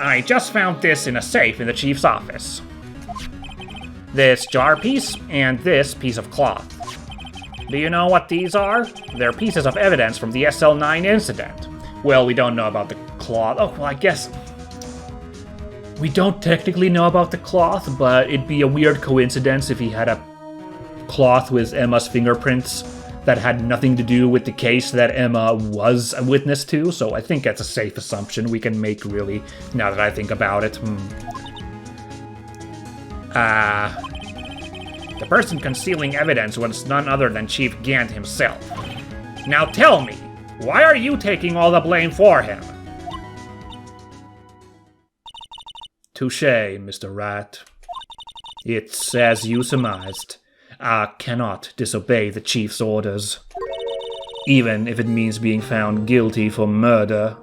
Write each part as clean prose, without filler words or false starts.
I just found this in a safe in the chief's office. This jar piece and this piece of cloth. Do you know what these are? They're pieces of evidence from the SL9 incident. Well, we don't know about the cloth. Oh, well, I guess we don't technically know about the cloth, but it'd be a weird coincidence if he had a cloth with Emma's fingerprints that had nothing to do with the case that Emma was a witness to, so I think that's a safe assumption we can make, really, now that I think about it. The person concealing evidence was none other than Chief Gant himself. Now tell me, why are you taking all the blame for him? Touché, Mr. Wright. It's as you surmised. I cannot disobey the Chief's orders, even if it means being found guilty for murder.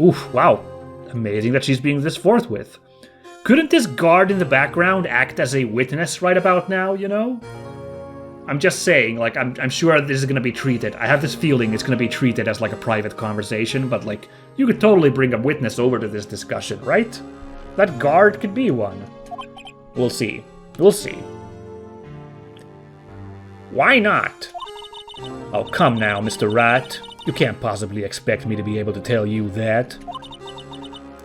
Oof, wow. Amazing that she's being this forthwith. Couldn't this guard in the background act as a witness right about now, you know? I'm just saying, like, I'm sure this is gonna be treated. I have this feeling it's gonna be treated as, like, a private conversation, but, like, you could totally bring a witness over to this discussion, right? That guard could be one. We'll see. We'll see. Why not? Oh, come now, Mr. Wright. You can't possibly expect me to be able to tell you that.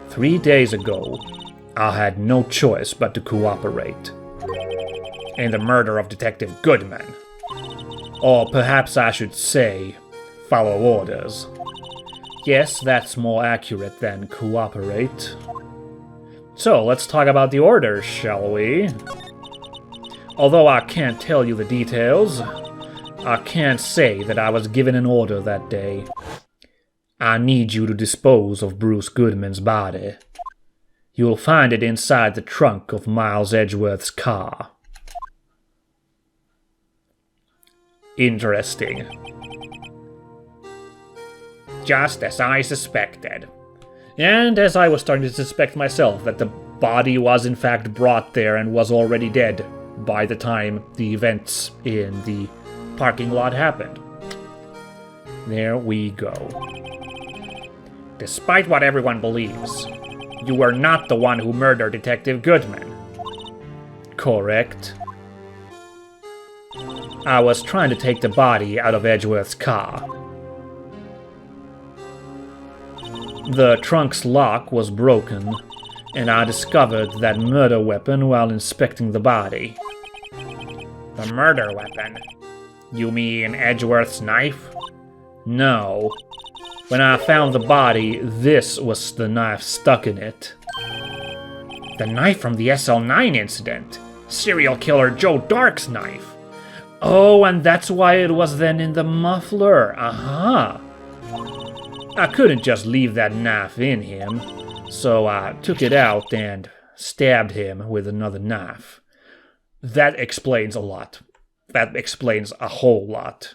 3 days ago, I had no choice but to cooperate in the murder of Detective Goodman. Or perhaps I should say, follow orders. Yes, that's more accurate than cooperate. So, let's talk about the orders, shall we? Although I can't tell you the details, I can say that I was given an order that day. I need you to dispose of Bruce Goodman's body. You'll find it inside the trunk of Miles Edgeworth's car. Interesting. Just as I suspected. And as I was starting to suspect myself that the body was in fact brought there and was already dead by the time the events in the parking lot happened. There we go. Despite what everyone believes, you were not the one who murdered Detective Goodman. Correct. I was trying to take the body out of Edgeworth's car. The trunk's lock was broken, and I discovered that murder weapon while inspecting the body. The murder weapon? You mean Edgeworth's knife? No. When I found the body, this was the knife stuck in it. The knife from the SL9 incident. Serial killer Joe Dark's knife. Oh, and that's why it was then in the muffler. Aha. I couldn't just leave that knife in him, so I took it out and stabbed him with another knife. That explains a lot. That explains a whole lot.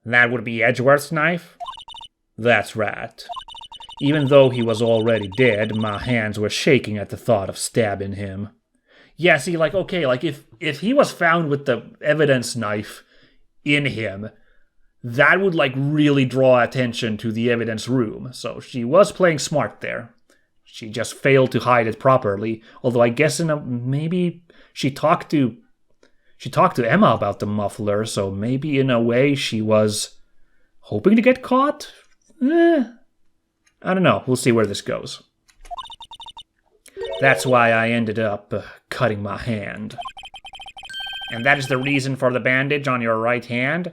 That would be Edgeworth's knife? That's right. Even though he was already dead, my hands were shaking at the thought of stabbing him. Yeah, see, like, okay, like, if he was found with the evidence knife in him, that would, like, really draw attention to the evidence room. So she was playing smart there. She just failed to hide it properly. Although I guess maybe she talked to Emma about the muffler, so maybe in a way she was hoping to get caught? I don't know. We'll see where this goes. That's why I ended up cutting my hand. And that is the reason for the bandage on your right hand?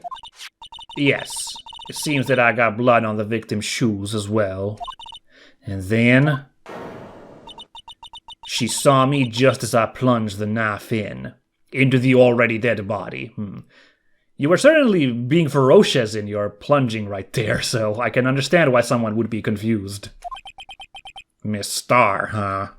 Yes. It seems that I got blood on the victim's shoes as well. And then she saw me just as I plunged the knife into the already dead body. You were certainly being ferocious in your plunging right there, so I can understand why someone would be confused. Miss Starr, huh?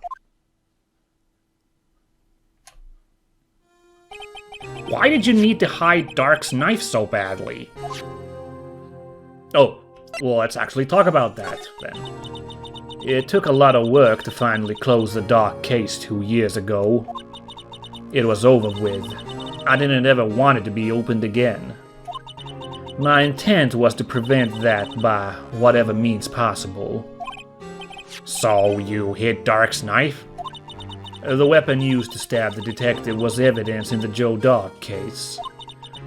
Why did you need to hide Dark's knife so badly? Oh, well, let's actually talk about that, then. It took a lot of work to finally close the Dark case 2 years ago. It was over with. I didn't ever want it to be opened again. My intent was to prevent that by whatever means possible. So you hid Dark's knife? The weapon used to stab the detective was evidence in the Joe Dog case.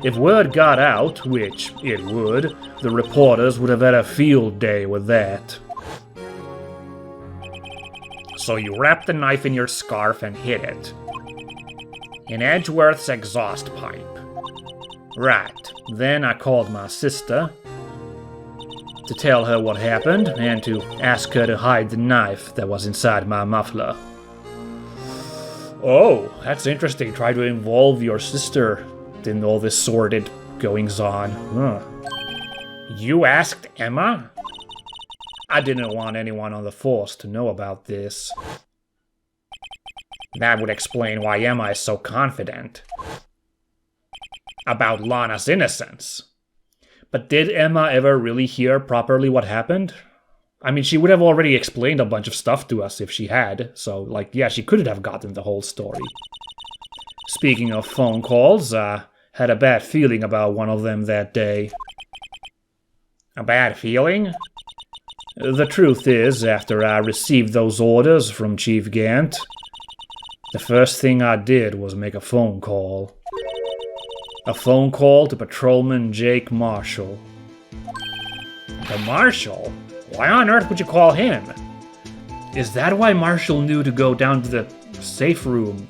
If word got out, which it would, the reporters would have had a field day with that. So you wrapped the knife in your scarf and hid it. In Edgeworth's exhaust pipe. Right. Then I called my sister to tell her what happened and to ask her to hide the knife that was inside my muffler. Oh, that's interesting. Try to involve your sister in all this sordid goings-on. Huh. You asked Emma? I didn't want anyone on the force to know about this. That would explain why Emma is so confident about Lana's innocence. But did Emma ever really hear properly what happened? I mean, she would have already explained a bunch of stuff to us if she had, so, like, yeah, she could have gotten the whole story. Speaking of phone calls, I had a bad feeling about one of them that day. A bad feeling? The truth is, after I received those orders from Chief Gant, the first thing I did was make a phone call. A phone call to Patrolman Jake Marshall. The Marshall? Why on earth would you call him? Is that why Marshall knew to go down to the safe room?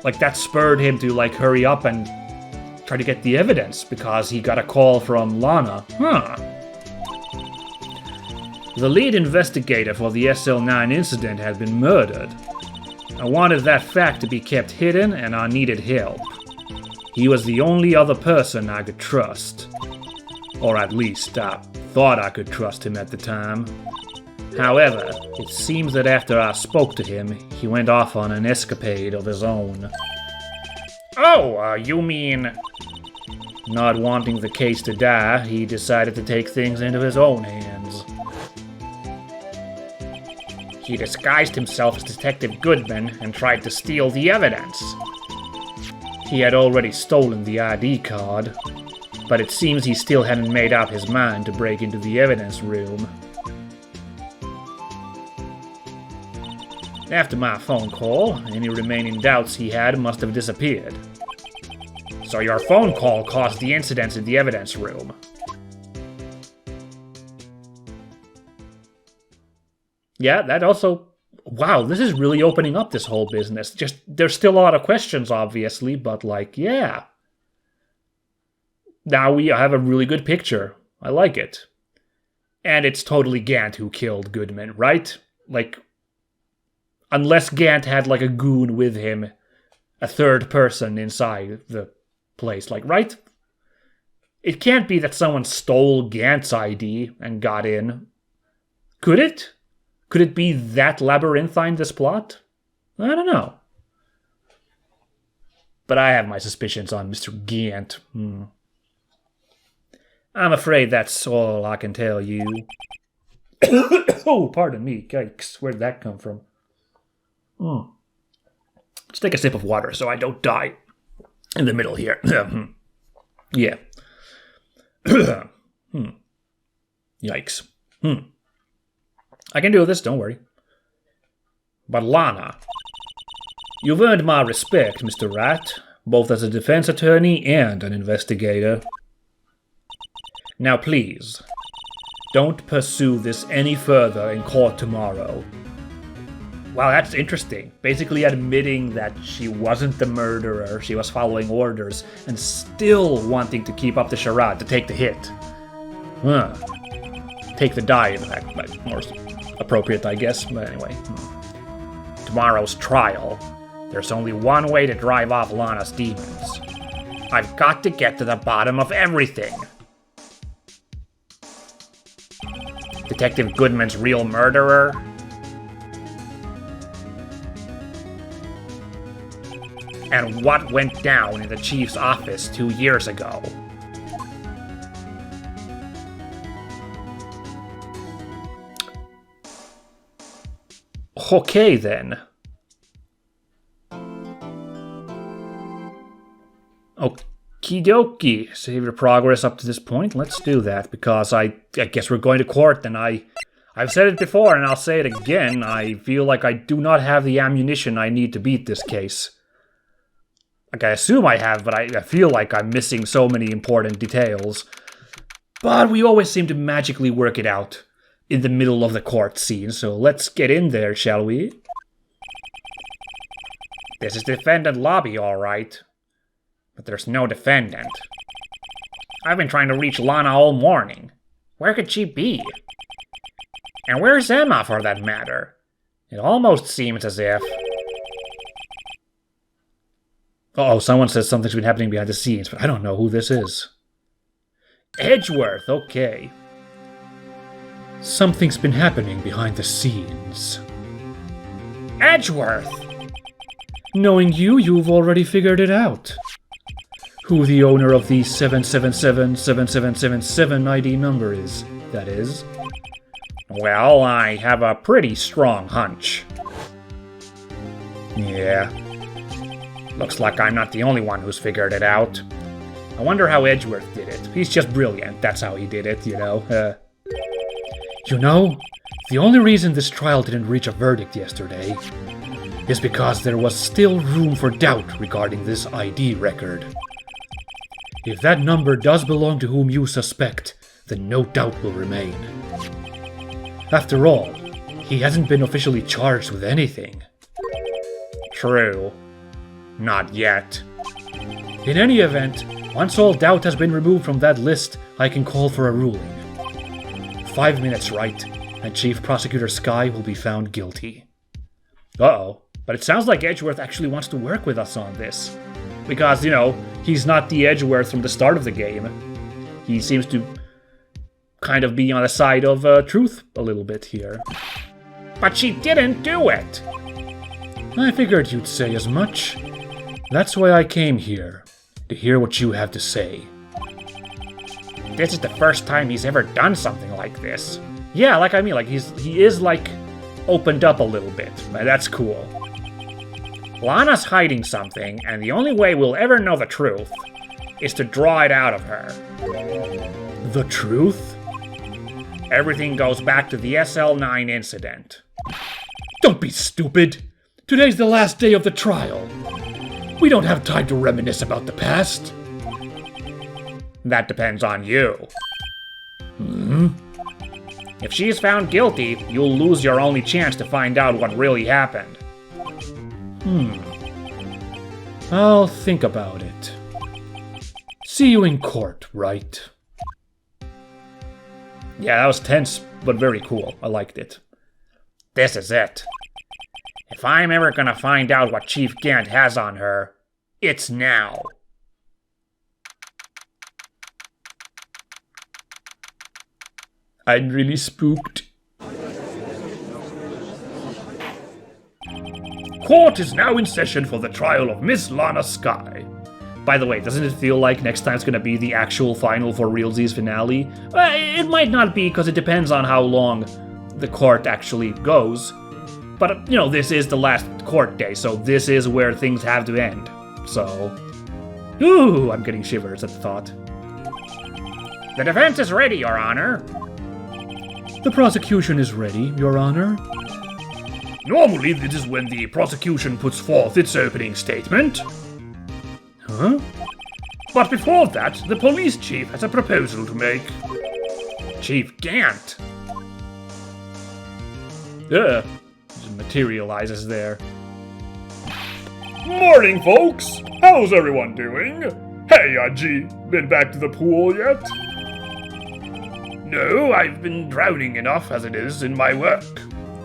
Like, that spurred him to, like, hurry up and try to get the evidence because he got a call from Lana. Huh. The lead investigator for the SL9 incident had been murdered. I wanted that fact to be kept hidden, and I needed help. He was the only other person I could trust. Or at least, I thought I could trust him at the time. However, it seems that after I spoke to him, he went off on an escapade of his own. Oh, you mean... Not wanting the case to die, he decided to take things into his own hands. He disguised himself as Detective Goodman and tried to steal the evidence. He had already stolen the ID card, but it seems he still hadn't made up his mind to break into the evidence room. After my phone call, any remaining doubts he had must have disappeared. So your phone call caused the incidents in the evidence room. Yeah, that also... Wow, this is really opening up this whole business. Just, there's still a lot of questions, obviously, but, like, yeah. Now we have a really good picture. I like it. And it's totally Gant who killed Goodman, right? Like, unless Gant had, like, a goon with him, a third person inside the place, like, right? It can't be that someone stole Gant's ID and got in. Could it? Could it be that labyrinthine, this plot? I don't know. But I have my suspicions on Mr. Gant. I'm afraid that's all I can tell you. Oh, pardon me. Yikes, where'd that come from? Let's take a sip of water so I don't die in the middle here. Yeah. Yikes. I can do this, don't worry. But Lana, you've earned my respect, Mr. Wright, both as a defense attorney and an investigator. Now please, don't pursue this any further in court tomorrow. Wow, that's interesting. Basically admitting that she wasn't the murderer, she was following orders, and still wanting to keep up the charade, to take the hit. Take the die, in fact, but more appropriate, I guess, but anyway. Tomorrow's trial. There's only one way to drive off Lana's demons. I've got to get to the bottom of everything. Detective Goodman's real murderer? And what went down in the chief's office 2 years ago? Okay, then. Okie dokie. Save your progress up to this point. Let's do that, because I guess we're going to court, and I I've said it before and I'll say it again. I feel like I do not have the ammunition I need to beat this case. Like, I assume I have, but I feel like I'm missing so many important details. But we always seem to magically work it out in the middle of the court scene, so let's get in there, shall we? This is the defendant lobby, all right. But there's no defendant. I've been trying to reach Lana all morning. Where could she be? And where's Emma, for that matter? It almost seems as if... Uh-oh, someone says something's been happening behind the scenes, but I don't know who this is. Edgeworth, okay. Something's been happening behind the scenes. Edgeworth! Knowing you, you've already figured it out. Who the owner of the 7777777 ID number is, that is. Well, I have a pretty strong hunch. Yeah. Looks like I'm not the only one who's figured it out. I wonder how Edgeworth did it. He's just brilliant, that's how he did it, you know. You know, the only reason this trial didn't reach a verdict yesterday is because there was still room for doubt regarding this ID record. If that number does belong to whom you suspect, then no doubt will remain. After all, he hasn't been officially charged with anything. True. Not yet. In any event, once all doubt has been removed from that list, I can call for a ruling. 5 minutes, Wright, and Chief Prosecutor Skye will be found guilty. Uh-oh. But it sounds like Edgeworth actually wants to work with us on this. Because, you know, he's not the Edgeworth from the start of the game. He seems to kind of be on the side of truth a little bit here. But she didn't do it! I figured you'd say as much. That's why I came here, to hear what you have to say. This is the first time he's ever done something like this. Yeah, like I mean, like he is like opened up a little bit. That's cool. Lana's hiding something, and the only way we'll ever know the truth is to draw it out of her. The truth? Everything goes back to the SL9 incident. Don't be stupid! Today's the last day of the trial. We don't have time to reminisce about the past. That depends on you. If she's found guilty, you'll lose your only chance to find out what really happened. I'll think about it. See you in court, Wright. Yeah, that was tense, but very cool. I liked it. This is it. If I'm ever gonna find out what Chief Gant has on her, it's now. I'm really spooked. Court is now in session for the trial of Miss Lana Skye. By the way, doesn't it feel like next time's gonna be the actual final for Realsy's finale? It might not be, because it depends on how long the court actually goes. But, you know, this is the last court day, so this is where things have to end. So... Ooh, I'm getting shivers at the thought. The defense is ready, Your Honor. The prosecution is ready, Your Honor. Normally, this is when the prosecution puts forth its opening statement. Huh? But before that, the police chief has a proposal to make. Chief Gant. Just materializes there. Morning, folks! How's everyone doing? Hey, G, been back to the pool yet? No, I've been drowning enough as it is in my work.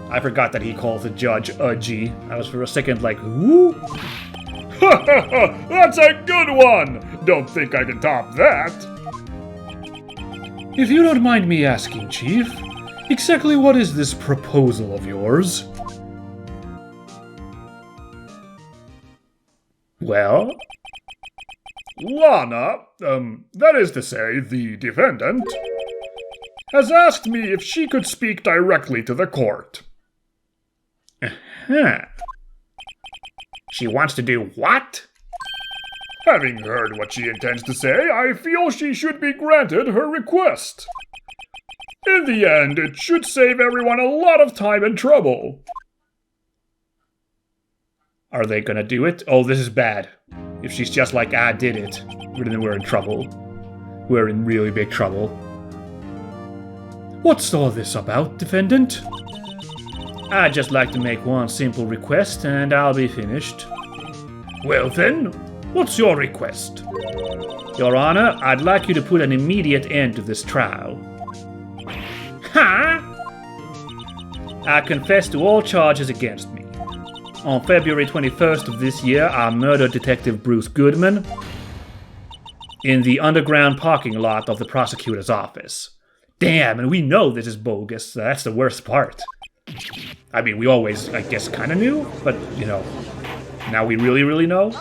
I forgot that he calls the judge G. I was for a second like, who? Ha ha ha! That's a good one! Don't think I can top that! If you don't mind me asking, Chief, exactly what is this proposal of yours? Well? Lana, that is to say, the defendant, has asked me if she could speak directly to the court. She wants to do what? Having heard what she intends to say, I feel she should be granted her request. In the end, it should save everyone a lot of time and trouble. Are they gonna do it? Oh, this is bad. If she's just like, I did it, then we're in trouble. We're in really big trouble. What's all this about, defendant? I'd just like to make one simple request and I'll be finished. Well then, what's your request? Your Honor, I'd like you to put an immediate end to this trial. Huh? I confess to all charges against me. On February 21st of this year, I murdered Detective Bruce Goodman in the underground parking lot of the prosecutor's office. Damn, and we know this is bogus. That's the worst part. I mean, we always, I guess, kind of knew, but, you know, now we really, really know.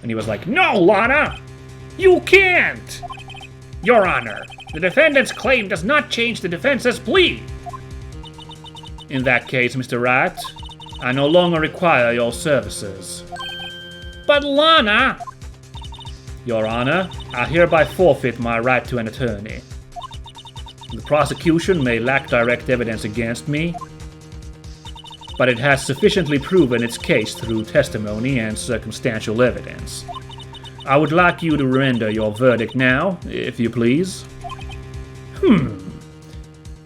And he was like, "No, Lana! You can't! Your Honor, the defendant's claim does not change the defense's plea." In that case, Mr. Wright, I no longer require your services. But Lana! Your Honor, I hereby forfeit my right to an attorney. The prosecution may lack direct evidence against me, but it has sufficiently proven its case through testimony and circumstantial evidence. I would like you to render your verdict now, if you please.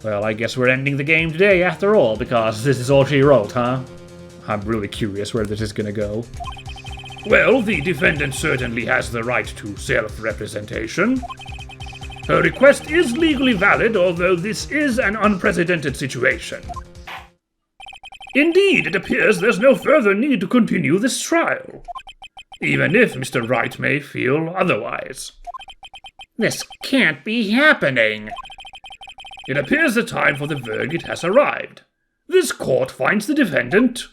Well, I guess we're ending the game today after all, because this is all she wrote, huh? I'm really curious where this is gonna go. Well, the defendant certainly has the right to self-representation. Her request is legally valid, although this is an unprecedented situation. Indeed, it appears there's no further need to continue this trial, even if Mr. Wright may feel otherwise. This can't be happening. It appears the time for the verdict has arrived. This court finds the defendant...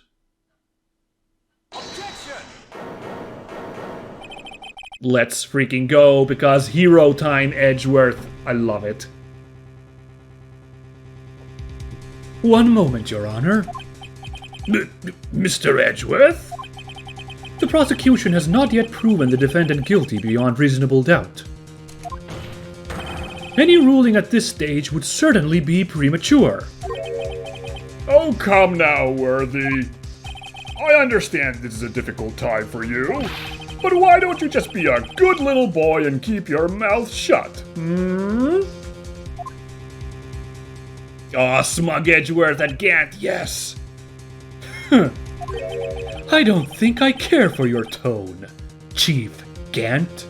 Let's freaking go, because hero time, Edgeworth. I love it. One moment, Your Honor. Mr. Edgeworth? The prosecution has not yet proven the defendant guilty beyond reasonable doubt. Any ruling at this stage would certainly be premature. Oh, come now, Worthy. I understand this is a difficult time for you, but why don't you just be a good little boy and keep your mouth shut? Aw, smug Edgeworth at Gant, yes! I don't think I care for your tone, Chief Gant.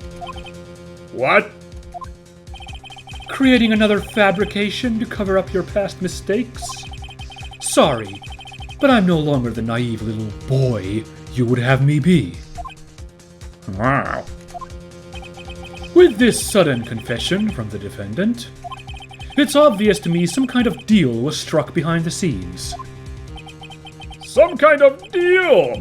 What? Creating another fabrication to cover up your past mistakes? Sorry, but I'm no longer the naive little boy you would have me be. Wow. With this sudden confession from the defendant, it's obvious to me some kind of deal was struck behind the scenes. Some kind of deal?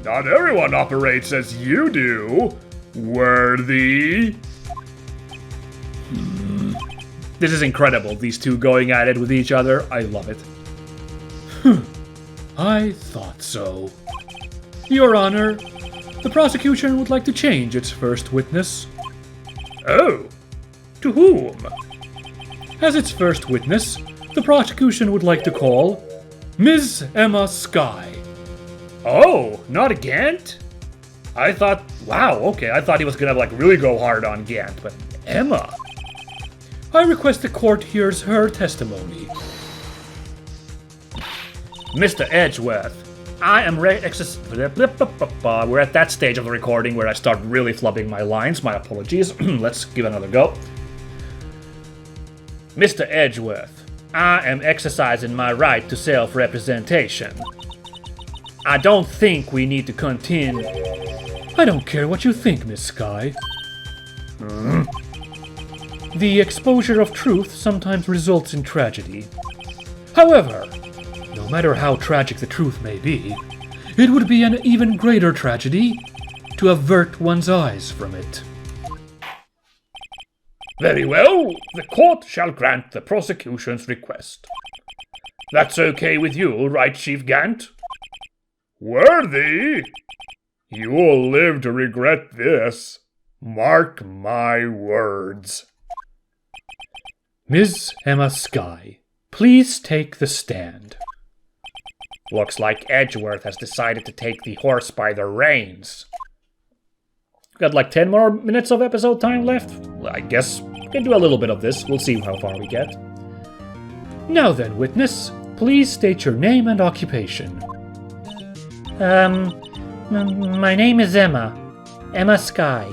Not everyone operates as you do, Worthy. This is incredible, these two going at it with each other. I love it. I thought so. Your Honor, the prosecution would like to change its first witness. Oh, to whom? As its first witness, the prosecution would like to call Ms. Emma Skye. Oh, not Gant? I thought, wow, okay, I thought he was gonna like really go hard on Gant, but Emma. I request the court hears her testimony. Mr. Edgeworth, I am we're at that stage of the recording where I start really flubbing my lines. My apologies. Let's give it another go. Mr. Edgeworth, I am exercising my right to self-representation. I don't think we need to continue. I don't care what you think, Miss Skye. The exposure of truth sometimes results in tragedy. However, no matter how tragic the truth may be, it would be an even greater tragedy to avert one's eyes from it. Very well, the court shall grant the prosecution's request. That's okay with you, right, Chief Gant? Worthy? You'll live to regret this. Mark my words. Ms. Emma Skye, please take the stand. Looks like Edgeworth has decided to take the horse by the reins. Got like 10 more minutes of episode time left? I guess we can do a little bit of this. We'll see how far we get. Now then, witness, please state your name and occupation. My name is Emma. Emma Skye.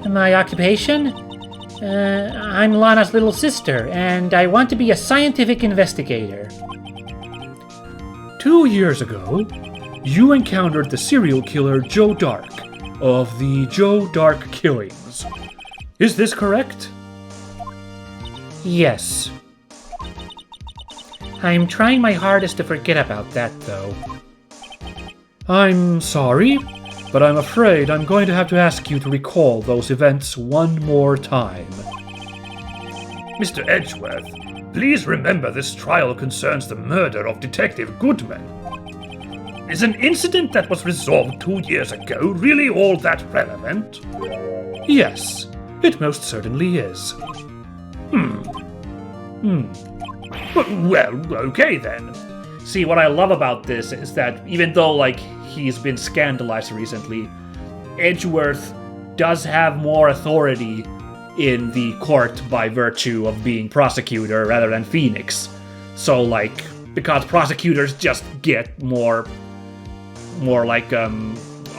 My occupation? I'm Lana's little sister, and I want to be a scientific investigator. 2 years ago, you encountered the serial killer Joe Dark of the Joe Dark killings. Is this correct? Yes. I'm trying my hardest to forget about that, though. I'm sorry, but I'm afraid I'm going to have to ask you to recall those events one more time. Mr. Edgeworth, please remember this trial concerns the murder of Detective Goodman. Is an incident that was resolved 2 years ago really all that relevant? Yes, it most certainly is. Well, okay then. See, what I love about this is that even though, like, he's been scandalized recently, Edgeworth does have more authority in the court by virtue of being prosecutor rather than Phoenix. So, like, because prosecutors just get more like,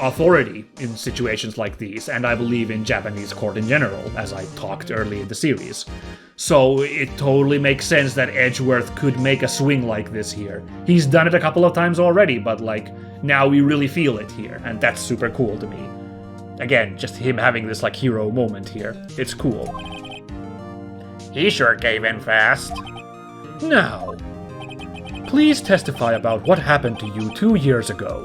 authority in situations like these, and I believe in Japanese court in general, as I talked early in the series. So it totally makes sense that Edgeworth could make a swing like this here. He's done it a couple of times already, but like, now we really feel it here, and that's super cool to me. Again, just him having this like hero moment here. It's cool. He sure gave in fast. Now, please testify about what happened to you 2 years ago.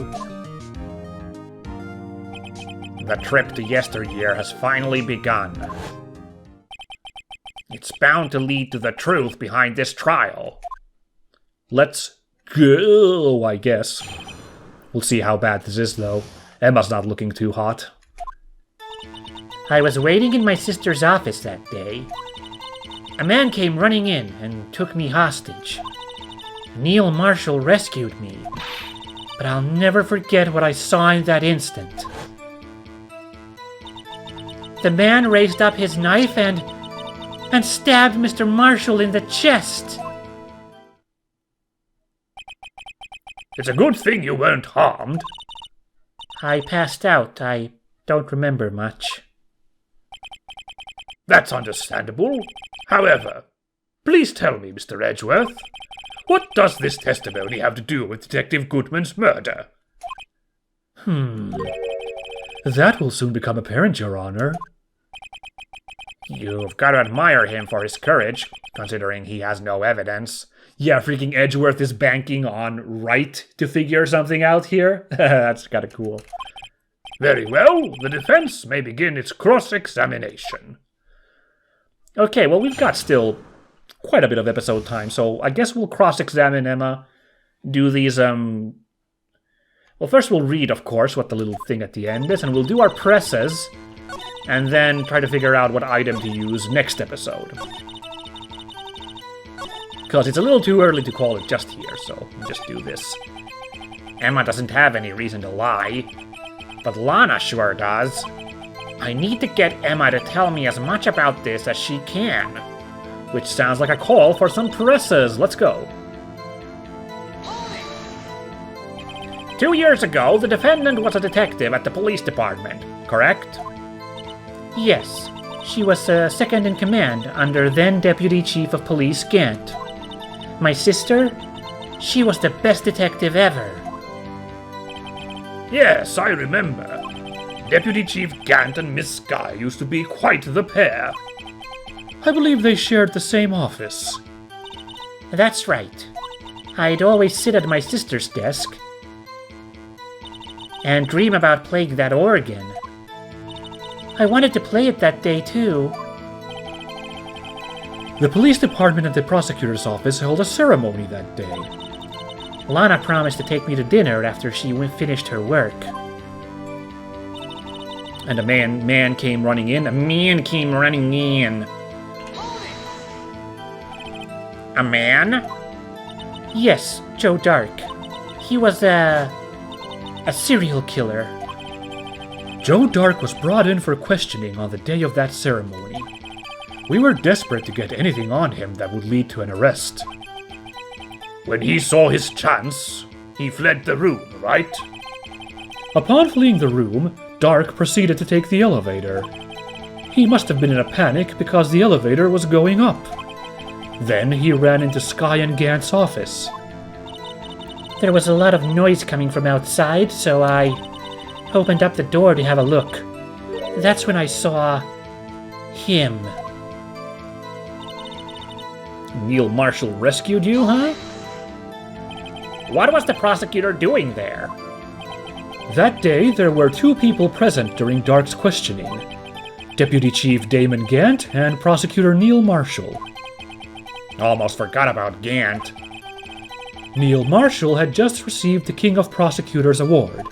The trip to yesteryear has finally begun. It's bound to lead to the truth behind this trial. Let's go, I guess. We'll see how bad this is, though. Emma's not looking too hot. I was waiting in my sister's office that day. A man came running in and took me hostage. Neil Marshall rescued me, but I'll never forget what I saw in that instant. The man raised up his knife and stabbed Mr. Marshall in the chest. It's a good thing you weren't harmed. I passed out. I don't remember much. That's understandable. However, please tell me, Mr. Edgeworth, what does this testimony have to do with Detective Goodman's murder? That will soon become apparent, Your Honor. You've got to admire him for his courage, considering he has no evidence. Yeah, freaking Edgeworth is banking on Wright to figure something out here. That's kind of cool. Very well, the defense may begin its cross-examination. Okay, well, we've got still quite a bit of episode time, so I guess we'll cross-examine Emma, do these, Well, first we'll read, of course, what the little thing at the end is, and we'll do our presses, and then try to figure out what item to use next episode. Because it's a little too early to call it just here, so we'll just do this. Emma doesn't have any reason to lie, but Lana sure does. I need to get Emma to tell me as much about this as she can. Which sounds like a call for some presses. Let's go. 2 years ago, the defendant was a detective at the police department, correct? Yes, she was second in command under then Deputy Chief of Police Gant. My sister, she was the best detective ever. Yes, I remember. Deputy Chief Gant and Miss Skye used to be quite the pair. I believe they shared the same office. That's right. I'd always sit at my sister's desk and dream about playing that organ. I wanted to play it that day, too. The police department and the prosecutor's office held a ceremony that day. Lana promised to take me to dinner after she finished her work. And a man came running in. A man? Yes, Joe Dark. He was a serial killer. Joe Dark was brought in for questioning on the day of that ceremony. We were desperate to get anything on him that would lead to an arrest. When he saw his chance, he fled the room, right? Upon fleeing the room, Dark proceeded to take the elevator. He must have been in a panic because the elevator was going up. Then he ran into Sky and Gant's office. There was a lot of noise coming from outside, so I opened up the door to have a look. That's when I saw him. Neil Marshall rescued you, huh? What was the prosecutor doing there? That day, there were two people present during Dark's questioning. Deputy Chief Damon Gant and Prosecutor Neil Marshall. Almost forgot about Gant. Neil Marshall had just received the King of Prosecutors Award.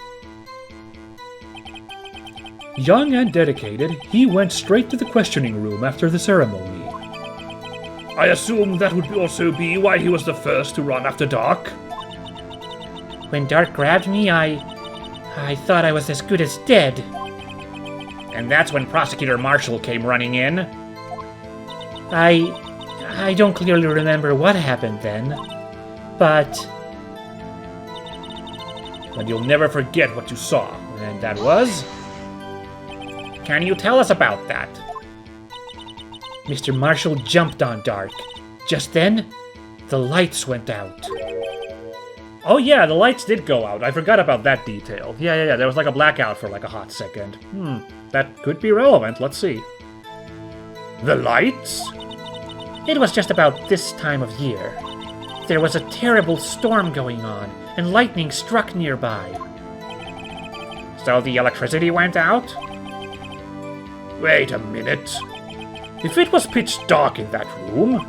Young and dedicated, he went straight to the questioning room after the ceremony. I assume that would also be why he was the first to run after Dark. When Dark grabbed me, I thought I was as good as dead. And that's when Prosecutor Marshall came running in? I don't clearly remember what happened then, but you'll never forget what you saw, and that was... Can you tell us about that? Mr. Marshall jumped on Dark. Just then, the lights went out. Oh yeah, the lights did go out. I forgot about that detail. Yeah, there was like a blackout for like a hot second. That could be relevant. Let's see. The lights? It was just about this time of year. There was a terrible storm going on, and lightning struck nearby. So the electricity went out? Wait a minute. If it was pitch dark in that room,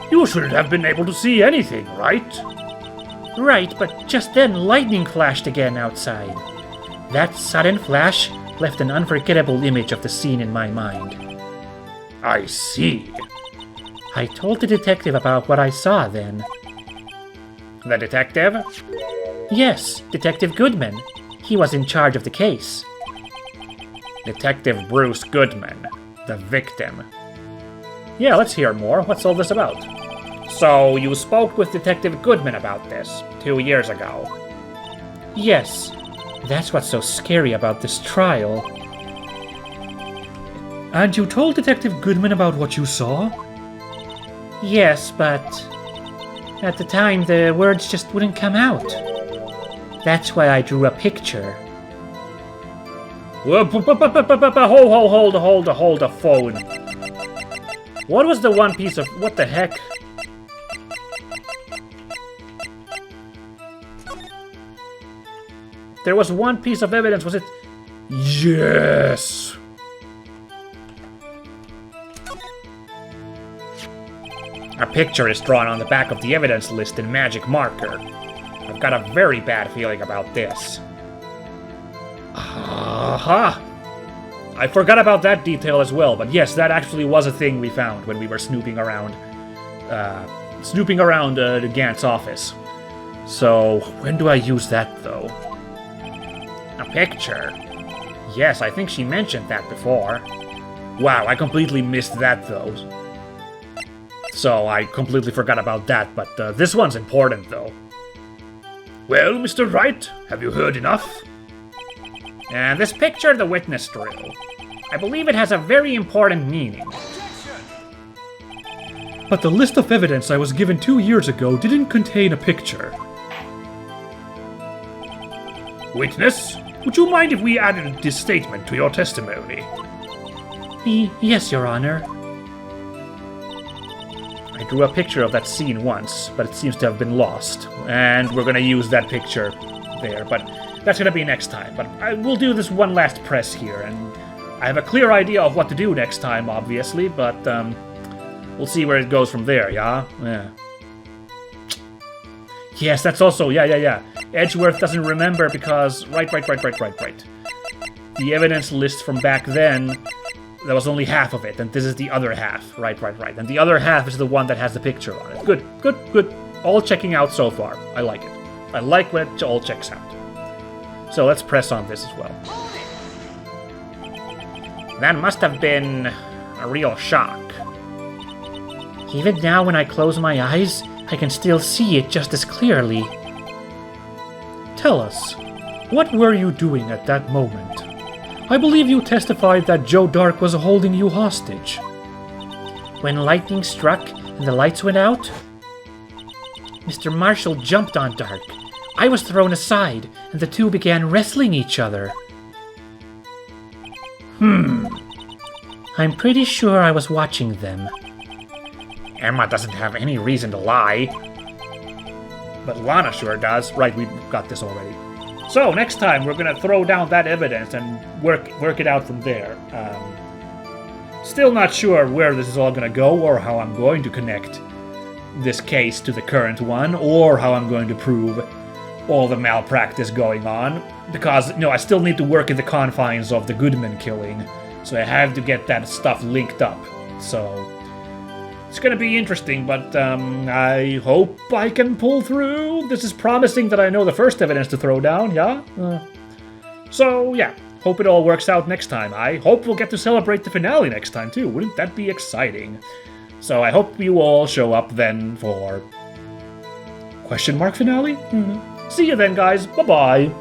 you shouldn't have been able to see anything, right? Right, but just then lightning flashed again outside. That sudden flash left an unforgettable image of the scene in my mind. I see. I told the detective about what I saw then. The detective? Yes, Detective Goodman. He was in charge of the case. Detective Bruce Goodman, the victim. Yeah, let's hear more. What's all this about? So, you spoke with Detective Goodman about this 2 years ago? Yes. That's what's so scary about this trial. And you told Detective Goodman about what you saw? Yes, but at the time the words just wouldn't come out. That's why I drew a picture. Hold the phone. What was the one piece of... what the heck? There was one piece of evidence, was it? Yes! A picture is drawn on the back of the evidence list in magic marker. I've got a very bad feeling about this. Aha! I forgot about that detail as well, but yes, that actually was a thing we found when we were snooping around the Gant's office. So, when do I use that, though? A picture? Yes, I think she mentioned that before. Wow, I completely missed that, though. So, I completely forgot about that, but this one's important, though. Well, Mr. Wright, have you heard enough? And this picture the witness drew. I believe it has a very important meaning. But the list of evidence I was given 2 years ago didn't contain a picture. Witness, would you mind if we added this statement to your testimony? Yes, Your Honor. I drew a picture of that scene once, but it seems to have been lost. And we're gonna use that picture there, but that's gonna be next time. But I will do this one last press here, and I have a clear idea of what to do next time, obviously, but we'll see where it goes from there, yeah? Yes, that's also, yeah. Edgeworth doesn't remember because, right. The evidence list from back then That was only half of it, and this is the other half. Right. And the other half is the one that has the picture on it. Good. All checking out so far. I like it. I like when it all checks out. So let's press on this as well. That must have been a real shock. Even now when I close my eyes, I can still see it just as clearly. Tell us, what were you doing at that moment? I believe you testified that Joe Dark was holding you hostage. When lightning struck and the lights went out, Mr. Marshall jumped on Dark. I was thrown aside, and the two began wrestling each other. I'm pretty sure I was watching them. Emma doesn't have any reason to lie. But Lana sure does. Right, we've got this already. So, next time we're gonna throw down that evidence and work it out from there. Still not sure where this is all gonna go, or how I'm going to connect this case to the current one, or how I'm going to prove all the malpractice going on. Because, I still need to work in the confines of the Goodman killing. So I have to get that stuff linked up. So it's gonna be interesting, but I hope I can pull through. This is promising that I know the first evidence to throw down, yeah? So yeah, hope it all works out next time. I hope we'll get to celebrate the finale next time too. Wouldn't that be exciting? So I hope you all show up then for... question mark finale? See you then, guys. Bye-bye.